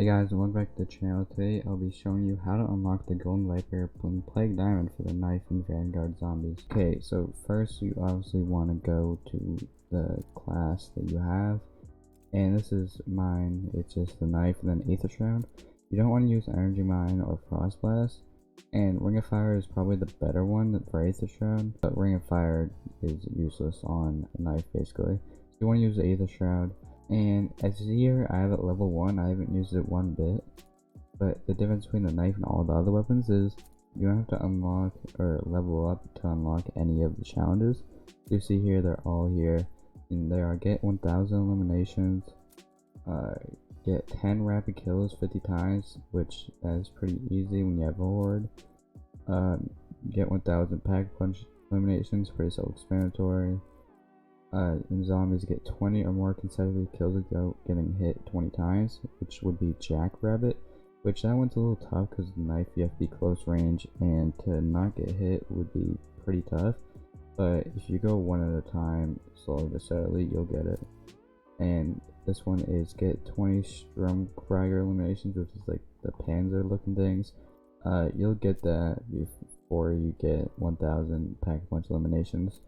Hey guys, and welcome back to the channel. Today I'll be showing you how to unlock the golden viper and plague diamond for the knife and Vanguard zombies. Okay, so first you obviously want to go to the class that you have, and this is mine. It's just the knife and then aether shroud. You don't want to use energy mine or frost blast, and ring of fire is probably the better one for aether shroud, but ring of fire is useless on a knife basically. So you want to use the aether shroud. And as you see here, I have it level 1, I haven't used it one bit, but the difference between the knife and all the other weapons is you don't have to unlock or level up to unlock any of the challenges. You see here, they're all here, and there are get 1000 eliminations, get 10 rapid kills 50 times, which is pretty easy when you have a horde, get 1000 PaP punch eliminations, pretty self-explanatory. And zombies get 20 or more consecutive kills without getting hit 20 times, which would be Jackrabbit, which that one's a little tough because the knife you have to be close range, and to not get hit would be pretty tough, but if you go one at a time, slowly but steadily, you'll get it. And this one is get 20 Sturmkrieger eliminations, which is like the panzer looking things. You'll get that before you get 1000 PaP punch eliminations,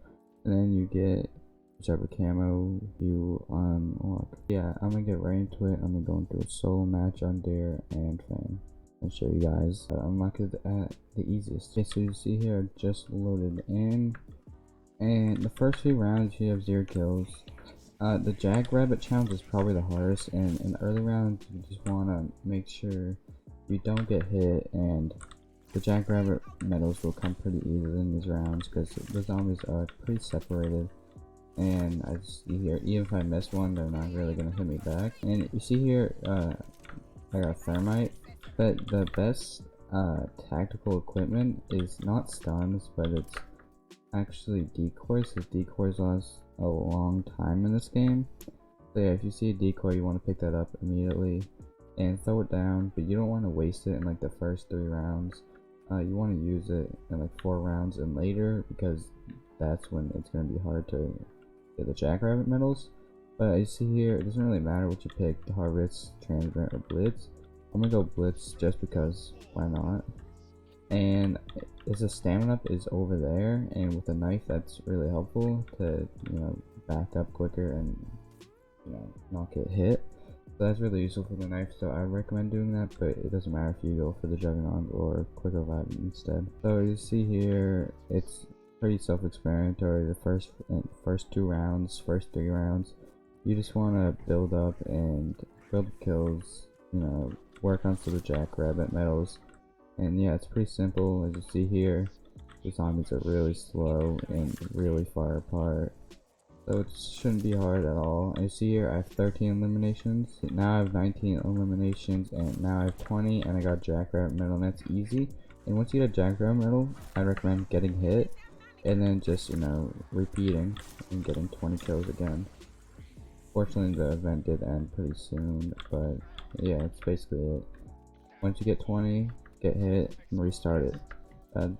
and then you get whichever camo you unlock. Yeah, I'm gonna get right into it. I'm gonna go into a solo match on Anfang and show you guys how to unlock it at the easiest. Okay, so you see here, I just loaded in, and the first few rounds you have 0 kills. The Jackrabbit challenge is probably the hardest, and in the early rounds you just want to make sure you don't get hit, and the Jackrabbit medals will come pretty easily in these rounds because the zombies are pretty separated. And I see here, even if I miss one, they're not really gonna hit me back. And you see here, I got thermite, but the best tactical equipment is not stuns, but it's actually decoys, because decoys last a long time in this game. So yeah, if you see a decoy, you want to pick that up immediately and throw it down, but you don't want to waste it in like the first 3 rounds. You want to use it in like 4 rounds and later, because that's when it's going to be hard to get the Jackrabbit medals. But you see here, it doesn't really matter what you pick, Harvest, Transmit, or Blitz. I'm gonna go Blitz just because, why not? And the stamina up is over there, and with a knife that's really helpful to, you know, back up quicker and, you know, not get hit. So that's really useful for the knife, so I recommend doing that, but it doesn't matter if you go for the Juggernaut or Quick Revive instead. So you see here, it's pretty self-explanatory. The first 2 rounds, first 3 rounds, you just want to build up and build kills, you know, work on some of the Jackrabbit medals, and yeah, it's pretty simple. As you see here, the zombies are really slow and really far apart, so it shouldn't be hard at all. And you see here, I have 13 eliminations, now I have 19 eliminations, and now I have 20, and I got Jackrabbit medal, and that's easy. And once you get a Jackrabbit medal, I recommend getting hit and then just, you know, repeating and getting 20 kills again. Fortunately, the event did end pretty soon, but yeah, that's basically it. Once you get 20, get hit and restart it.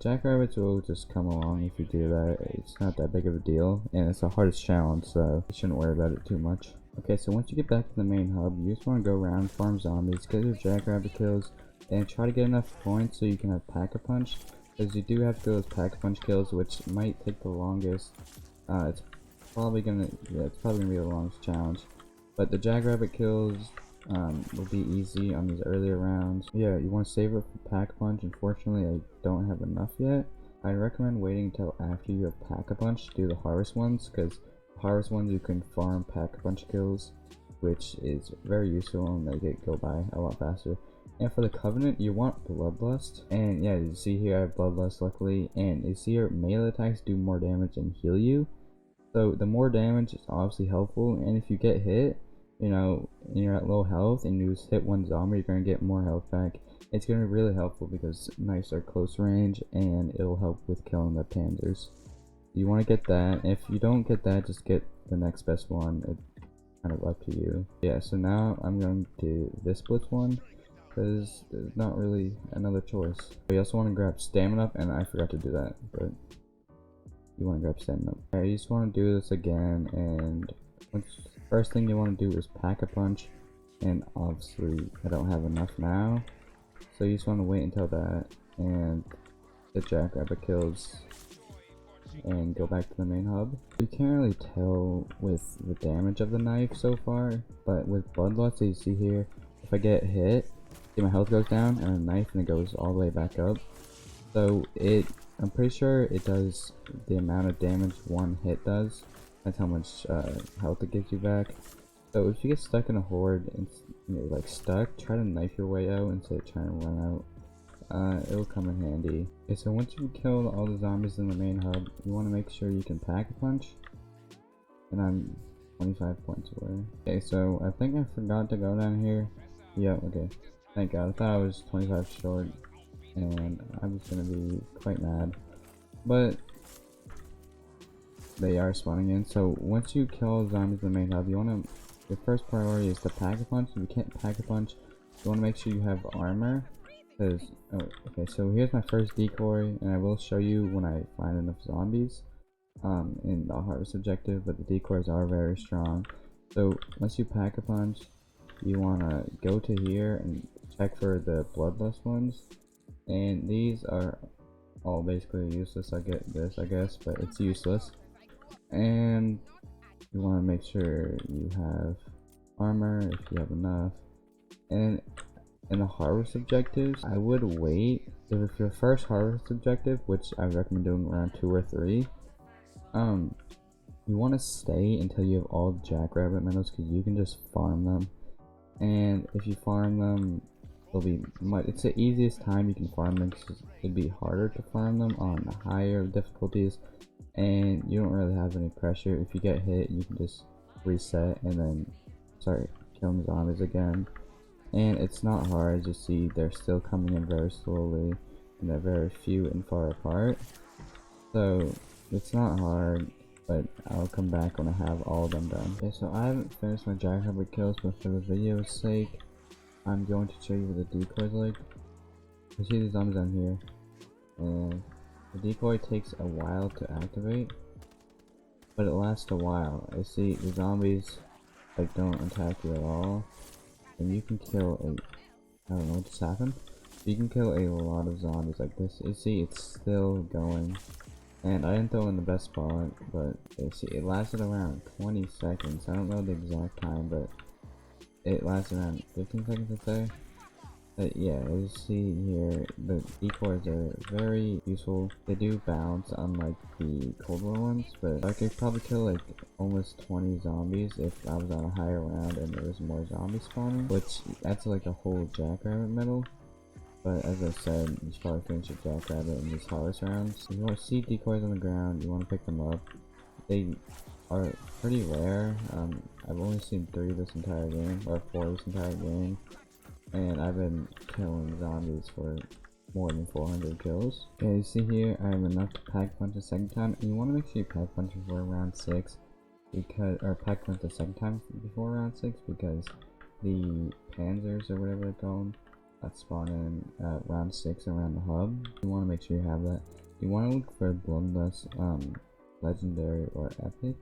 Jackrabbits will just come along if you do that. It's not that big of a deal, and it's the hardest challenge, so you shouldn't worry about it too much. Okay, so once you get back to the main hub, you just want to go around, farm zombies, get your Jackrabbit kills, and try to get enough points so you can have PaP punch. Because you do have to do those PaP punch kills, which might take the longest. It's probably gonna be the longest challenge. But the Jackrabbit kills will be easy on these earlier rounds. Yeah, you want to save it for PaP punch. Unfortunately, I don't have enough yet. I recommend waiting until after you have PaP punch to do the harvest ones, because harvest ones you can farm PaP punch kills, which is very useful and make it go by a lot faster. And for the Covenant, you want Bloodlust, and yeah, you see here I have Bloodlust luckily, and you see here melee attacks do more damage and heal you. So the more damage is obviously helpful, and if you get hit, you know, and you're at low health and you just hit one zombie, you're going to get more health back. It's going to be really helpful because knives are close range, and it'll help with killing the panzers. You want to get that. If you don't get that, just get the next best one. It's kind of up to you. Yeah, so now I'm going to do this Blitz one, because there's not really another choice. You also want to grab stamina up, and I forgot to do that, but you want to grab stamina up. Alright, you just want to do this again, and first thing you want to do is PaP punch, and obviously I don't have enough now, so you just want to wait until that and the Jackrabbit kills and go back to the main hub. You can't really tell with the damage of the knife so far, but with Bloodlust, as you see here, if I get hit, see my health goes down and a knife and it goes all the way back up. So I'm pretty sure it does the amount of damage one hit does. That's how much health it gives you back. So if you get stuck in a horde and you're like stuck, try to knife your way out instead of trying to run out. It'll come in handy. Okay, so once you kill all the zombies in the main hub, you want to make sure you can pack a punch. And I'm 25 points away. Okay, so I think I forgot to go down here. Yeah, okay. Thank God. I thought I was 25 short, and I was gonna be quite mad. But they are spawning in. So once you kill zombies in the main hub, your first priority is to pack a punch. If you can't pack a punch, you want to make sure you have armor. Because, okay, so here's my first decoy, and I will show you when I find enough zombies in the harvest objective, but the decoys are very strong. So once you pack a punch, you want to go to here and check for the Bloodlust ones, and these are all basically useless. I get this, I guess, but it's useless. And you want to make sure you have armor if you have enough. And in the harvest objectives, I would wait. If your first harvest objective, which I recommend doing around 2 or 3, you want to stay until you have all Jackrabbit medals, because you can just farm them. And if you farm them, it's the easiest time you can farm them, because it'd be harder to farm them on higher difficulties, and you don't really have any pressure. If you get hit, you can just reset and then start killing zombies again. And it's not hard, as you see, they're still coming in very slowly, and they're very few and far apart. So it's not hard, but I'll come back when I have all of them done. Okay, so I haven't finished my Jackrabbit kills, but for the video's sake, I'm going to show you what the decoys like. You see the zombies down here, and the decoy takes a while to activate, but it lasts a while. I see the zombies like don't attack you at all. And you can kill I don't know what just happened. You can kill a lot of zombies like this. You see, it's still going. And I didn't throw in the best spot, but you see, it lasted around 20 seconds. I don't know the exact time, but it lasted around 15 seconds, I'd say. But yeah, as you see here, the decoys are very useful. They do bounce unlike the Cold War ones, but I could probably kill like almost 20 zombies if I was on a higher round and there was more zombies spawning, which that's like a whole Jackrabbit medal. But as I said, you should probably finish your Jackrabbit in these harvest rounds. If you want to see decoys on the ground, you want to pick them up. They are pretty rare. I've only seen 3 this entire game, or 4 this entire game. And I've been killing zombies for more than 400 kills. Okay, you see here, I have enough to pack punch a second time. And you want to make sure you pack punch before round 6, or pack punch the second time before round 6, because the panzers or whatever they're called that spawn in round 6 around the hub. You want to make sure you have that. You want to look for Bloodlust, legendary or epic.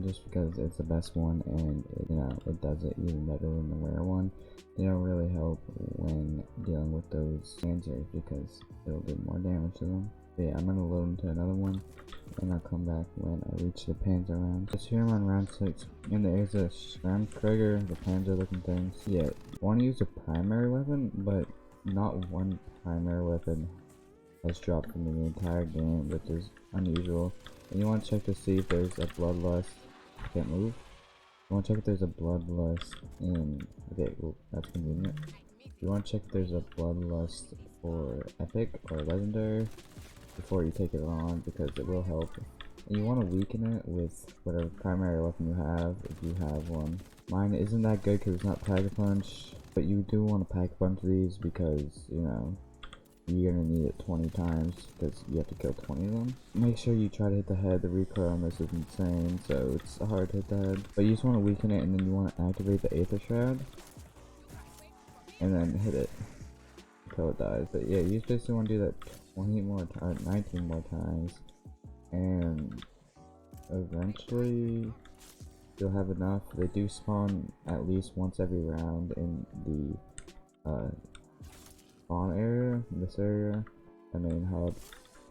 Just because it's the best one, and it does it even better than the rare one. They don't really help when dealing with those panzers because it'll do more damage to them. But yeah, I'm gonna load into another one, and I'll come back when I reach the panzer round. Just here I'm on round 6, and there's a Sturmkrieger, the panzer looking things. Yeah, you want to use a primary weapon, but not one primary weapon has dropped from the entire game, which is unusual. And you want to check to see if there's a Bloodlust. I can't move. You want to check if there's a Bloodlust in. Okay, well, that's convenient. You want to check if there's a Bloodlust for epic or legendary before you take it on, because it will help. And you want to weaken it with whatever primary weapon you have, if you have one. Mine isn't that good because it's not Pack-a-Punch, but you do want to Pack-a-Punch these because, you're gonna need it 20 times because you have to kill 20 of them. Make sure you try to hit the head. The recoil on this is insane, so it's hard to hit the head. But you just want to weaken it, and then you want to activate the Aether Shroud, and then hit it until it dies. But yeah, you just basically want to do that 20 more times, 19 more times, and eventually you'll have enough. They do spawn at least once every round in the spawn area, this area, the main hub.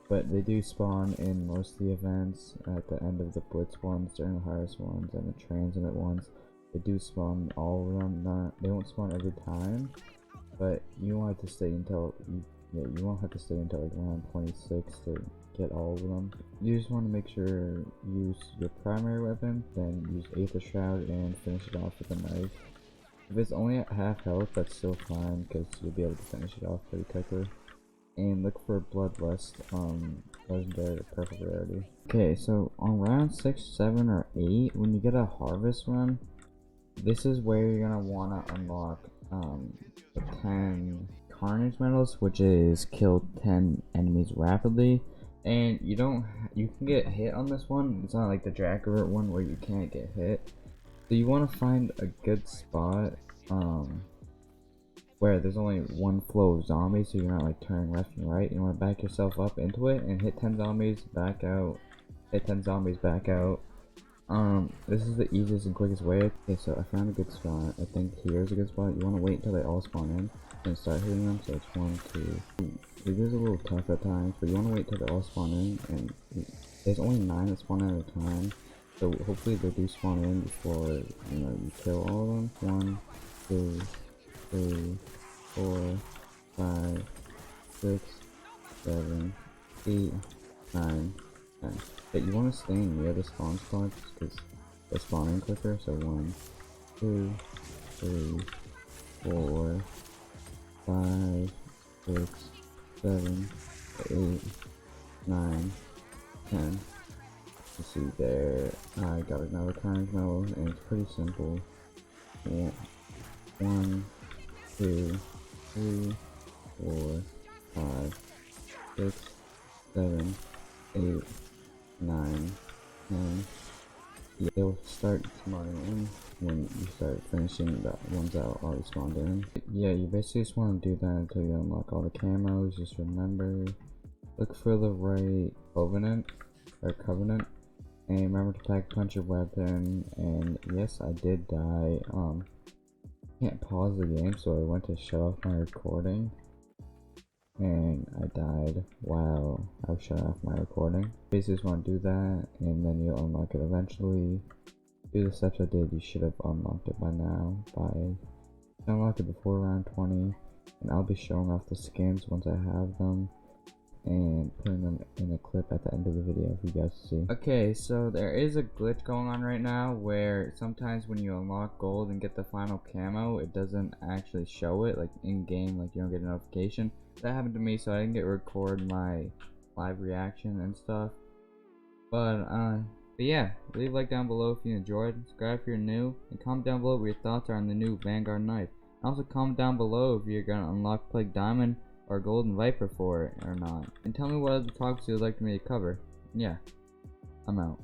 But they do spawn in most of the events, at the end of the blitz ones, during the highest ones, and the transmit ones. They do spawn all of them. They won't spawn every time, but you won't have to stay until you won't have to stay until like round 26 to get all of them. You just want to make sure you use your primary weapon, then use Aether Shroud and finish it off with a knife. If it's only at half health, that's still fine because you'll be able to finish it off pretty quickly. And look for Bloodlust, legendary or perfect rarity. Okay, so on round 6, 7, or 8, when you get a harvest run, this is where you're gonna wanna unlock the 10 Carnage medals, which is kill 10 enemies rapidly. And you can get hit on this one. It's not like the Jackrabbit one where you can't get hit. So you want to find a good spot where there's only one flow of zombies, so you're not like turning left and right. You want to back yourself up into it and hit 10 zombies, back out, hit 10 zombies, back out. This is the easiest and quickest way. Okay, so I found a good spot. I think here's a good spot. You want to wait until they all spawn in and start hitting them. So it's 1, 2. It is a little tough at times, but you want to wait till they all spawn in, and there's only 9 that spawn at a time. So hopefully they do spawn in before you kill all of them. 1, 2, 3, 4, 5, 6, 7, 8, 9, 10. But you want to stay near the spawn spots because they spawn in quicker. So 1, 2, 3, 4, 5, 6, 7, 8, 9, 10. You see there, I got another Carnage medal, and it's pretty simple. Yeah. 1, 2, 3, 4, 5, 6, 7, 8, 9, 10. They'll start spawning in when you start finishing the ones that already spawned in. Yeah, you basically just want to do that until you unlock all the camos. Just remember, look for the right covenant, and remember to pack punch your weapon. And yes, I did die. Can't pause the game, so I went to shut off my recording, and I died while I was shutting off my recording. Basically just want to do that, and then you'll unlock it eventually. Do the steps I did, you should have unlocked it by now. Unlock it before round 20, and I'll be showing off the skins once I have them, and putting them in a clip at the end of the video for you guys to see. Okay, so there is a glitch going on right now where sometimes when you unlock gold and get the final camo, it doesn't actually show it like in game, like you don't get a notification. That happened to me, so I didn't get to record my live reaction and stuff. But yeah, leave a like down below if you enjoyed, subscribe if you're new, and comment down below what your thoughts are on the new Vanguard knife. And also comment down below if you're gonna unlock Plague Diamond or Golden Viper for it or not. And tell me what other topics you would like me to cover. Yeah, I'm out.